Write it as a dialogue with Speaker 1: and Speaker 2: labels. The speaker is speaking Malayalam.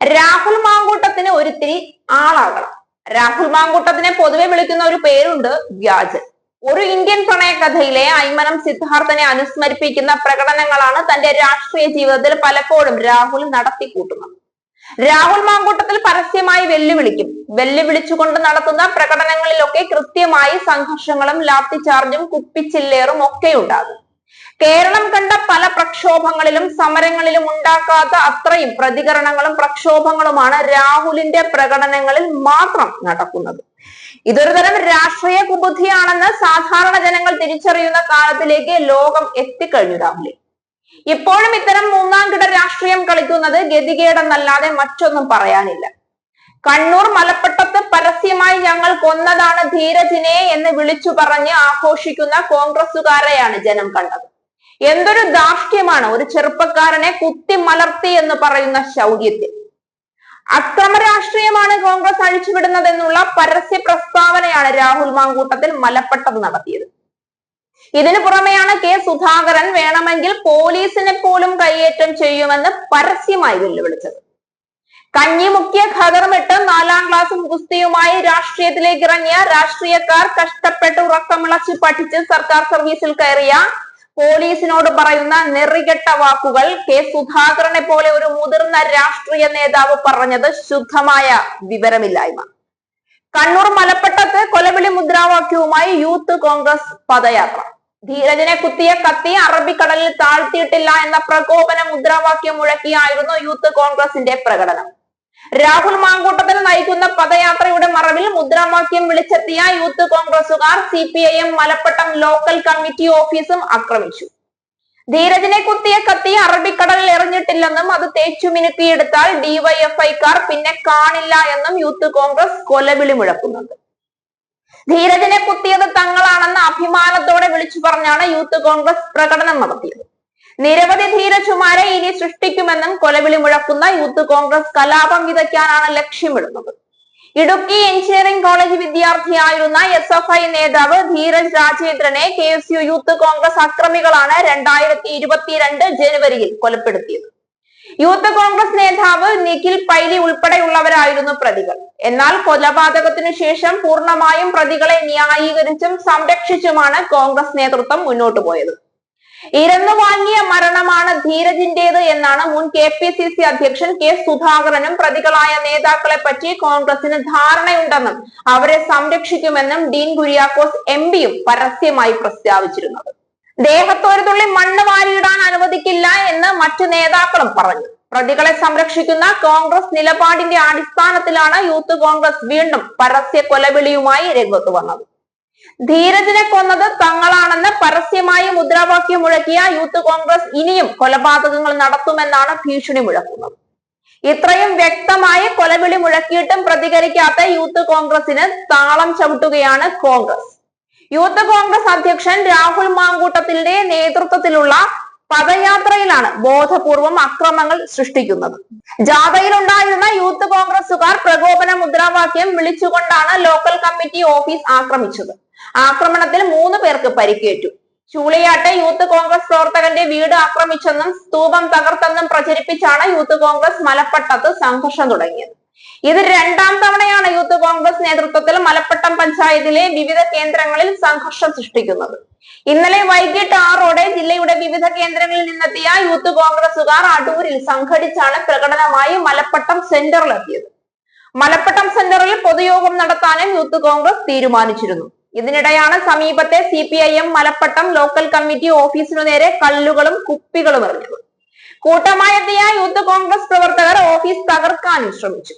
Speaker 1: രാഹുൽ മാങ്കൂട്ടത്തിന് ഒരിത്തിരി ആളാകണം. രാഹുൽ മാങ്കൂട്ടത്തിനെ പൊതുവെ വിളിക്കുന്ന ഒരു പേരുണ്ട്, വ്യാജൻ. ഒരു ഇന്ത്യൻ പ്രണയകഥയിലെ ഐമനം സിദ്ധാർത്ഥനെ അനുസ്മരിപ്പിക്കുന്ന പ്രകടനങ്ങളാണ് തന്റെ രാഷ്ട്രീയ ജീവിതത്തിൽ പലപ്പോഴും രാഹുൽ നടത്തിക്കൂട്ടുന്നത്. രാഹുൽ മാങ്കൂട്ടത്തിൽ പരസ്യമായി വെല്ലുവിളിച്ചുകൊണ്ട് നടത്തുന്ന പ്രകടനങ്ങളിലൊക്കെ കൃത്യമായി സംഘർഷങ്ങളും ലാത്തിചാർജും കുപ്പിച്ചില്ലേറും ഒക്കെ ഉണ്ടാകും. കേരളം കണ്ട പല പ്രക്ഷോഭങ്ങളിലും സമരങ്ങളിലും ഉണ്ടാക്കാത്ത അത്രയും പ്രതികരണങ്ങളും പ്രക്ഷോഭങ്ങളുമാണ് രാഹുലിന്റെ പ്രകടനങ്ങളിൽ മാത്രം നടക്കുന്നത്. ഇതൊരു തരം രാഷ്ട്രീയ കുബുദ്ധിയാണെന്ന് സാധാരണ ജനങ്ങൾ തിരിച്ചറിയുന്ന കാലത്തിലേക്ക് ലോകം എത്തിക്കഴിഞ്ഞു. രാഹുൽ ഇപ്പോഴും ഇത്തരം മൂന്നാം കിട രാഷ്ട്രീയം കളിക്കുന്നത് ഗതികേടെന്നല്ലാതെ മറ്റൊന്നും പറയാനില്ല. കണ്ണൂർ മലപ്പട്ടത്ത് പരസ്യമായി ഞങ്ങൾ കൊന്നതാണ് ധീരജിനെ എന്ന് വിളിച്ചു പറഞ്ഞ് ആഘോഷിക്കുന്ന കോൺഗ്രസുകാരെയാണ് ജനം കണ്ടത്. എന്തൊരു ധാർഷ്ട്യമാണ് ഒരു ചെറുപ്പക്കാരനെ കുത്തി മലർത്തി എന്ന് പറയുന്ന ശൗര്യത്തിൽ. അക്രമ രാഷ്ട്രീയമാണ് കോൺഗ്രസ് അഴിച്ചുവിടുന്നതെന്നുള്ള പരസ്യ പ്രസ്താവനയാണ് രാഹുൽ മാങ്കൂട്ടത്തിൽ മലപ്പട്ടത്ത് നടത്തിയത്. ഇതിനു പുറമെയാണ് കെ സുധാകരൻ വേണമെങ്കിൽ പോലീസിനെ പോലും കയ്യേറ്റം ചെയ്യുമെന്ന് പരസ്യമായി വെല്ലുവിളിച്ചത്. കഞ്ഞിമുക്കിയ ഖദറുമിട്ട് 4ാം ക്ലാസ് ഗുസ്തിയുമായി രാഷ്ട്രീയത്തിലേക്ക് ഇറങ്ങിയ രാഷ്ട്രീയക്കാർ കഷ്ടപ്പെട്ട് ഉറക്കമിളച്ച് പഠിച്ച് സർക്കാർ സർവീസിൽ കയറിയ പോലീസിനോട് പറയുന്ന നെറികെട്ട വാക്കുകൾ കെ സുധാകരനെ പോലെ ഒരു മുതിർന്ന രാഷ്ട്രീയ നേതാവ് പറഞ്ഞത് ശുദ്ധമായ വിവരമില്ലായ്മ. കണ്ണൂർ മലപ്പട്ടത്ത് കൊലവിളി മുദ്രാവാക്യവുമായി യൂത്ത് കോൺഗ്രസ് പദയാത്ര. ധീരജനെ കുത്തിയ കത്തി അറബിക്കടലിൽ താഴ്ത്തിയിട്ടില്ല എന്ന പ്രകോപന മുദ്രാവാക്യം മുഴക്കിയായിരുന്നു യൂത്ത് കോൺഗ്രസിന്റെ പ്രകടനം. രാഹുൽ മാങ്കൂട്ടത്തിൽ നയിക്കുന്ന പദയാത്രയുടെ മറവിൽ മുദ്രാവാക്യം വിളിച്ചെത്തിയ യൂത്ത് കോൺഗ്രസുകാർ CPIM മലപ്പട്ടം ലോക്കൽ കമ്മിറ്റി ഓഫീസും ആക്രമിച്ചു. ധീരജിനെ കുത്തിയ കത്തി അറബിക്കടലിൽ എറിഞ്ഞിട്ടില്ലെന്നും അത് തേച്ചു മിനുക്കിയെടുത്താൽ DYFIക്കാർ പിന്നെ കാണില്ല എന്നും യൂത്ത് കോൺഗ്രസ് കൊലവിളി മുഴക്കുന്നുണ്ട്. ധീരജിനെ കുത്തിയത് തങ്ങളാണെന്ന് അഭിമാനത്തോടെ വിളിച്ചു പറഞ്ഞാണ് യൂത്ത് കോൺഗ്രസ് പ്രകടനം നടത്തിയത്. നിരവധി ധീരജുമാരെ ഇനി സൃഷ്ടിക്കുമെന്നും കൊലവിളി മുഴക്കുന്ന യൂത്ത് കോൺഗ്രസ് കലാപം വിതയ്ക്കാനാണ് ലക്ഷ്യമിടുന്നത്. ഇടുക്കി എഞ്ചിനീയറിംഗ് കോളേജ് വിദ്യാർത്ഥിയായിരുന്ന SFI നേതാവ് ധീരജ് രാജേന്ദ്രനെ KSU യൂത്ത് കോൺഗ്രസ് അക്രമികളാണ് 2022 ജനുവരിയിൽ കൊലപ്പെടുത്തിയത്. യൂത്ത് കോൺഗ്രസ് നേതാവ് നിഖിൽ പൈലി ഉൾപ്പെടെയുള്ളവരായിരുന്നു പ്രതികൾ. എന്നാൽ കൊലപാതകത്തിനു ശേഷം പൂർണ്ണമായും പ്രതികളെ ന്യായീകരിച്ചും സംരക്ഷിച്ചുമാണ് കോൺഗ്രസ് നേതൃത്വം മുന്നോട്ടു പോയത്. ഇരന്നു വാങ്ങിയ മരണമാണ് ധീരജിന്റേത് എന്നാണ് മുൻ KPCC അധ്യക്ഷൻ കെ സുധാകരനും പ്രതികളായ നേതാക്കളെ പറ്റി കോൺഗ്രസിന് ധാരണയുണ്ടെന്നും അവരെ സംരക്ഷിക്കുമെന്നും ഡീൻ കുര്യാക്കോസ് MPയും പരസ്യമായി പ്രസ്താവിച്ചിരുന്നത്. ദേഹത്തൊരു തുള്ളി മണ്ണ് വാരിയിടാൻ അനുവദിക്കില്ല എന്ന് മറ്റു നേതാക്കളും പറഞ്ഞു. പ്രതികളെ സംരക്ഷിക്കുന്ന കോൺഗ്രസ് നിലപാടിന്റെ അടിസ്ഥാനത്തിലാണ് യൂത്ത് കോൺഗ്രസ് വീണ്ടും പരസ്യ കൊലവിളിയുമായി രംഗത്ത് വന്നത്. ധീരജിനെ കൊന്നത് തങ്ങളാണെന്ന് പരസ്യമായി മുദ്രാവാക്യം മുഴക്കിയ യൂത്ത് കോൺഗ്രസ് ഇനിയും കൊലപാതകങ്ങൾ നടത്തുമെന്നാണ് ഭീഷണി മുഴക്കുന്നത്. ഇത്രയും വ്യക്തമായി കൊലവിളി മുഴക്കിയിട്ടും പ്രതികരിക്കാത്ത യൂത്ത് കോൺഗ്രസിന് താളം ചവിട്ടുകയാണ് കോൺഗ്രസ്. യൂത്ത് കോൺഗ്രസ് അധ്യക്ഷൻ രാഹുൽ മാങ്കൂട്ടത്തിന്റെ നേതൃത്വത്തിലുള്ള പദയാത്രയിലാണ് ബോധപൂർവം അക്രമങ്ങൾ സൃഷ്ടിക്കുന്നത്. ജാഥയിലുണ്ടായിരുന്ന യൂത്ത് കോൺഗ്രസുകാർ പ്രകോപന മുദ്രാവാക്യം വിളിച്ചുകൊണ്ടാണ് ലോക്കൽ കമ്മിറ്റി ഓഫീസ് ആക്രമിച്ചത്. ആക്രമണത്തിൽ 3 പേർക്ക് പരിക്കേറ്റു. ചൂളിയാട്ടെ യൂത്ത് കോൺഗ്രസ് പ്രവർത്തകന്റെ വീട് ആക്രമിച്ചെന്നും സ്തൂപം തകർത്തെന്നും പ്രചരിപ്പിച്ചാണ് യൂത്ത് കോൺഗ്രസ് മലപ്പട്ടത്ത് സംഘർഷം തുടങ്ങിയത്. ഇത് 2ാം തവണയാണ് യൂത്ത് കോൺഗ്രസ് നേതൃത്വത്തിൽ മലപ്പട്ടം പഞ്ചായത്തിലെ വിവിധ കേന്ദ്രങ്ങളിൽ സംഘർഷം സൃഷ്ടിക്കുന്നത്. ഇന്നലെ വൈകിട്ട് 6ഓടെ ജില്ലയുടെ വിവിധ കേന്ദ്രങ്ങളിൽ നിന്നെത്തിയ യൂത്ത് കോൺഗ്രസുകാർ അടൂരിൽ സംഘടിച്ചാണ് പ്രകടനമായി മലപ്പട്ടം സെന്ററിലെത്തിയത്. മലപ്പട്ടം സെന്ററിൽ പൊതുയോഗം നടത്താനും യൂത്ത് കോൺഗ്രസ് തീരുമാനിച്ചിരുന്നു. ഇതിനിടെയാണ് സമീപത്തെ CPIM മലപ്പട്ടം ലോക്കൽ കമ്മിറ്റി ഓഫീസിനു നേരെ കല്ലുകളും കുപ്പികളും എറിഞ്ഞത്. കൂട്ടമായെത്തിയ യൂത്ത് കോൺഗ്രസ് പ്രവർത്തകർ ഓഫീസ് തകർക്കാനും ശ്രമിച്ചു.